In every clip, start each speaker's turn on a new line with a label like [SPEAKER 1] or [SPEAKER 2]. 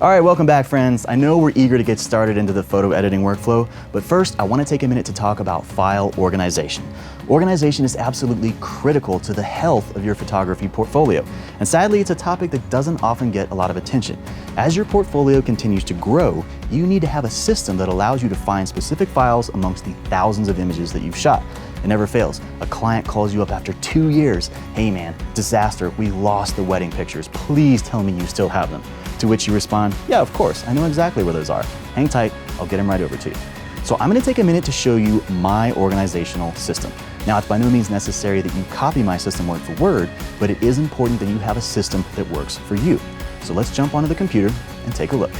[SPEAKER 1] All right, welcome back, friends. I know we're eager to get started into the photo editing workflow, but first I want to take a minute to talk about file organization. Organization is absolutely critical to the health of your photography portfolio, and sadly it's a topic that doesn't often get a lot of attention. As your portfolio continues to grow, you need to have a system that allows you to find specific files amongst the thousands of images that you've shot. It never fails. A client calls you up after 2 years. Hey man, disaster, we lost the wedding pictures. Please tell me you still have them. To which you respond, yeah, of course, I know exactly where those are. Hang tight, I'll get them right over to you. So I'm gonna take a minute to show you my organizational system. Now, it's by no means necessary that you copy my system word for word, but it is important that you have a system that works for you. So let's jump onto the computer and take a look.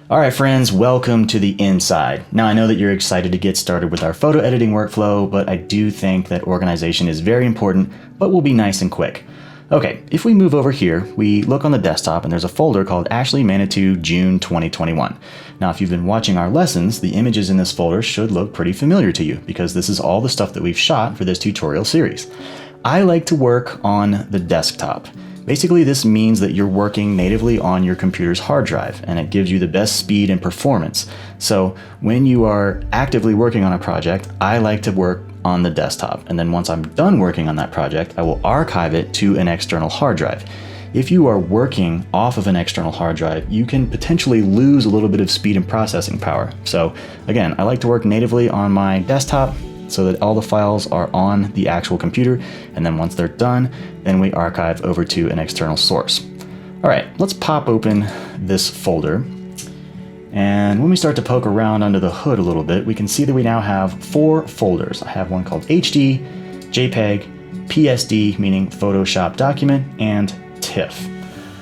[SPEAKER 1] All right, friends, welcome to the inside. Now, I know that you're excited to get started with our photo editing workflow, but I do think that organization is very important, but will be nice and quick. Okay, if we move over here, we look on the desktop and there's a folder called Ashley Manitou June 2021. Now, if you've been watching our lessons, the images in this folder should look pretty familiar to you because this is all the stuff that we've shot for this tutorial series. I like to work on the desktop. Basically, this means that you're working natively on your computer's hard drive, and it gives you the best speed and performance. So when you are actively working on a project, I like to work on the desktop. And then once I'm done working on that project, I will archive it to an external hard drive. If you are working off of an external hard drive, you can potentially lose a little bit of speed and processing power. So again, I like to work natively on my desktop so that all the files are on the actual computer, and then once they're done, then we archive over to an external source. All right, let's pop open this folder. And when we start to poke around under the hood a little bit, we can see that we now have 4 folders. I have one called HD, JPEG, PSD, meaning Photoshop document, and TIFF.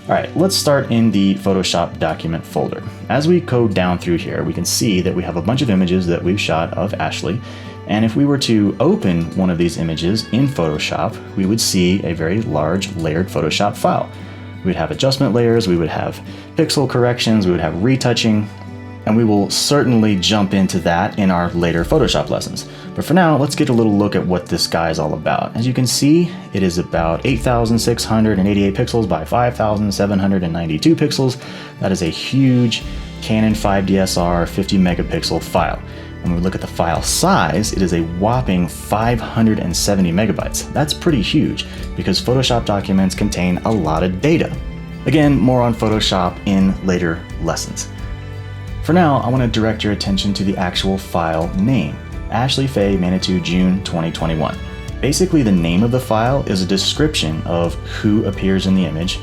[SPEAKER 1] All right, let's start in the Photoshop document folder. As we go down through here, we can see that we have a bunch of images that we've shot of Ashley. And if we were to open one of these images in Photoshop, we would see a very large layered Photoshop file. We would have adjustment layers, we would have pixel corrections, we would have retouching, and we will certainly jump into that in our later Photoshop lessons. But for now, let's get a little look at what this guy is all about. As you can see, it is about 8,688 pixels by 5,792 pixels. That is a huge Canon 5DSR 50 megapixel file. When we look at the file size, it is a whopping 570 megabytes. That's pretty huge because Photoshop documents contain a lot of data. Again, more on Photoshop in later lessons. For now, I want to direct your attention to the actual file name, Ashley Faye Manitou June 2021. Basically, the name of the file is a description of who appears in the image,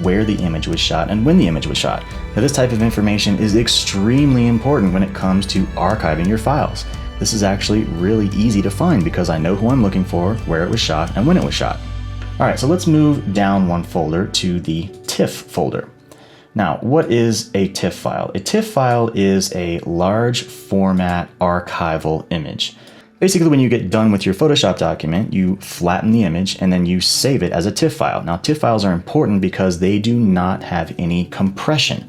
[SPEAKER 1] where the image was shot, and when the image was shot. Now, this type of information is extremely important when it comes to archiving your files. This is actually really easy to find because I know who I'm looking for, where it was shot, and when it was shot. All right, so let's move down one folder to the TIFF folder. Now, what is a TIFF file? A TIFF file is a large format archival image. Basically, when you get done with your Photoshop document, you flatten the image and then you save it as a TIFF file. Now, TIFF files are important because they do not have any compression.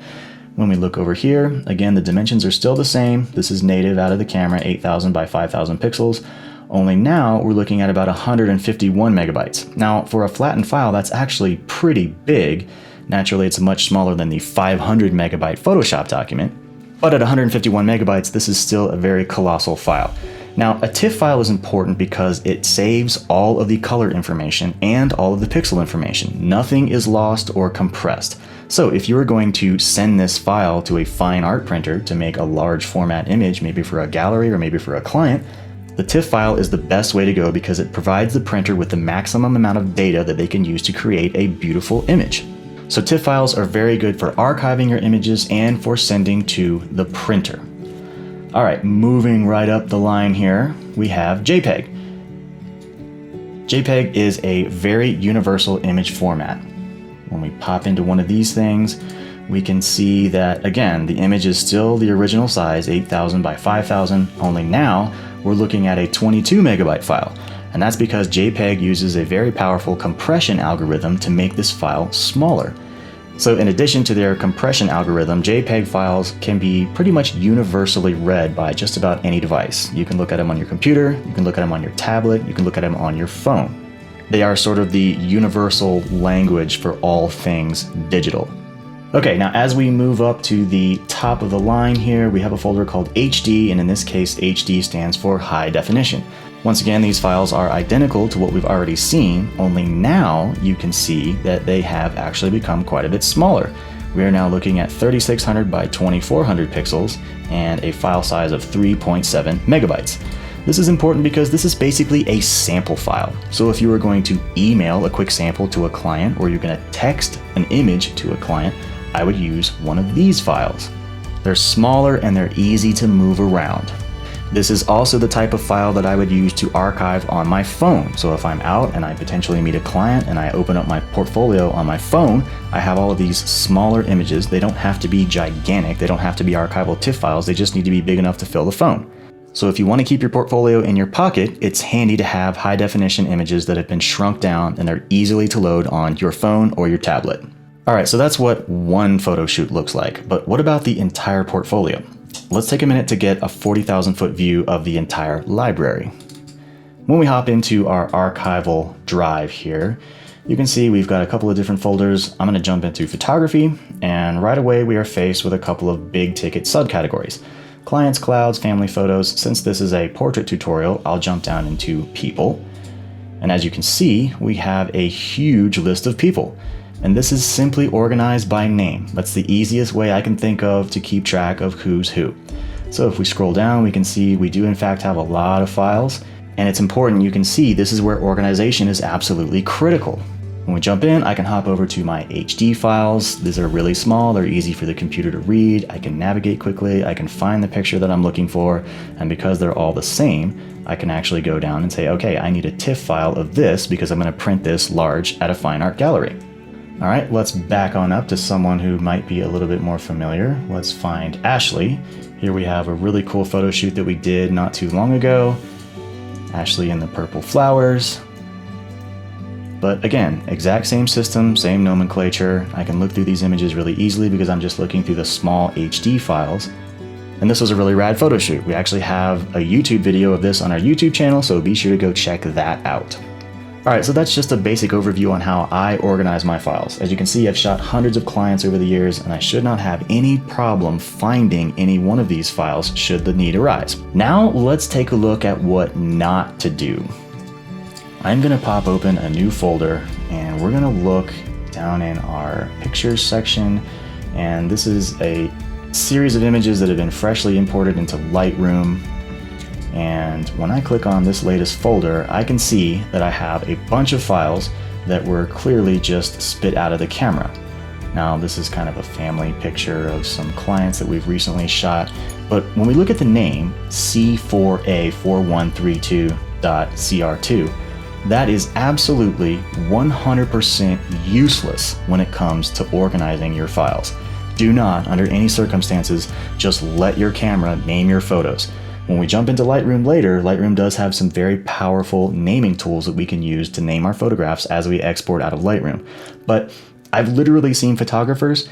[SPEAKER 1] When we look over here, again, the dimensions are still the same. This is native out of the camera, 8,000 by 5,000 pixels. Only now we're looking at about 151 megabytes. Now, for a flattened file, that's actually pretty big. Naturally, it's much smaller than the 500 megabyte Photoshop document. But at 151 megabytes, this is still a very colossal file. Now, a TIFF file is important because it saves all of the color information and all of the pixel information. Nothing is lost or compressed. So if you are going to send this file to a fine art printer to make a large format image, maybe for a gallery or maybe for a client, the TIFF file is the best way to go because it provides the printer with the maximum amount of data that they can use to create a beautiful image. So TIFF files are very good for archiving your images and for sending to the printer. All right, moving right up the line here, we have JPEG. JPEG is a very universal image format. When we pop into one of these things, we can see that, again, the image is still the original size, 8,000 by 5,000, only now we're looking at a 22 megabyte file. And that's because JPEG uses a very powerful compression algorithm to make this file smaller. So in addition to their compression algorithm, JPEG files can be pretty much universally read by just about any device. You can look at them on your computer, you can look at them on your tablet, you can look at them on your phone. They are sort of the universal language for all things digital. Okay, now as we move up to the top of the line here, we have a folder called HD, and in this case, HD stands for high definition. Once again, these files are identical to what we've already seen, only now you can see that they have actually become quite a bit smaller. We are now looking at 3600 by 2400 pixels and a file size of 3.7 megabytes. This is important because this is basically a sample file. So if you were going to email a quick sample to a client, or you're going to text an image to a client, I would use one of these files. They're smaller and they're easy to move around. This is also the type of file that I would use to archive on my phone. So if I'm out and I potentially meet a client and I open up my portfolio on my phone, I have all of these smaller images. They don't have to be gigantic. They don't have to be archival TIFF files. They just need to be big enough to fill the phone. So if you want to keep your portfolio in your pocket, it's handy to have high definition images that have been shrunk down and they're easily to load on your phone or your tablet. All right, so that's what one photo shoot looks like, but what about the entire portfolio? Let's take a minute to get a 40,000 foot view of the entire library. When we hop into our archival drive here, you can see we've got a couple of different folders. I'm gonna jump into photography, and right away we are faced with a couple of big ticket subcategories. Clients, clouds, family photos. Since this is a portrait tutorial, I'll jump down into people. And as you can see, we have a huge list of people. And this is simply organized by name. That's the easiest way I can think of to keep track of who's who. So if we scroll down, we can see we do in fact have a lot of files. And it's important, you can see this is where organization is absolutely critical. When we jump in, I can hop over to my HD files. These are really small, they're easy for the computer to read. I can navigate quickly, I can find the picture that I'm looking for. And because they're all the same, I can actually go down and say, okay, I need a TIFF file of this because I'm gonna print this large at a fine art gallery. All right, let's back on up to someone who might be a little bit more familiar. Let's find Ashley. Here we have a really cool photo shoot that we did not too long ago. Ashley in the purple flowers. But again, exact same system, same nomenclature. I can look through these images really easily because I'm just looking through the small HD files. And this was a really rad photo shoot. We actually have a YouTube video of this on our YouTube channel, so be sure to go check that out. All right, so that's just a basic overview on how I organize my files. As you can see, I've shot hundreds of clients over the years, and I should not have any problem finding any one of these files should the need arise. Now, let's take a look at what not to do. I'm gonna pop open a new folder, and we're gonna look down in our pictures section, and this is a series of images that have been freshly imported into Lightroom. And when I click on this latest folder, I can see that I have a bunch of files that were clearly just spit out of the camera. Now, this is kind of a family picture of some clients that we've recently shot, but when we look at the name, C4A4132.cr2, that is absolutely 100% useless when it comes to organizing your files. Do not, under any circumstances, just let your camera name your photos. When we jump into Lightroom later, Lightroom does have some very powerful naming tools that we can use to name our photographs as we export out of Lightroom. But I've literally seen photographers,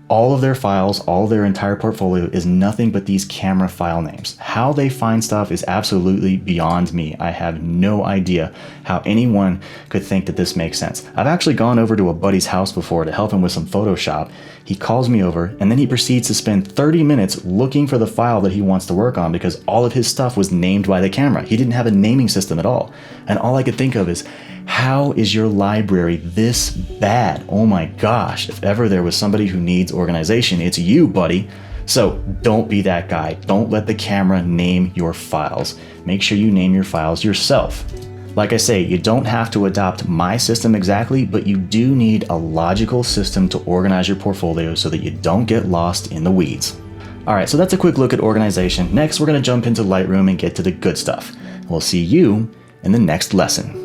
[SPEAKER 1] all of their files, all of their entire portfolio is nothing but these camera file names. How they find stuff is absolutely beyond me. I have no idea how anyone could think that this makes sense. I've actually gone over to a buddy's house before to help him with some Photoshop. He calls me over and then he proceeds to spend 30 minutes looking for the file that he wants to work on because all of his stuff was named by the camera. He didn't have a naming system at all. And all I could think of is, how is your library this bad? Oh my gosh, if ever there was somebody who needs organization, it's you, buddy. So don't be that guy. Don't let the camera name your files. Make sure you name your files yourself. Like I say, you don't have to adopt my system exactly, but you do need a logical system to organize your portfolio so that you don't get lost in the weeds. All right, so that's a quick look at organization. Next, we're gonna jump into Lightroom and get to the good stuff. We'll see you in the next lesson.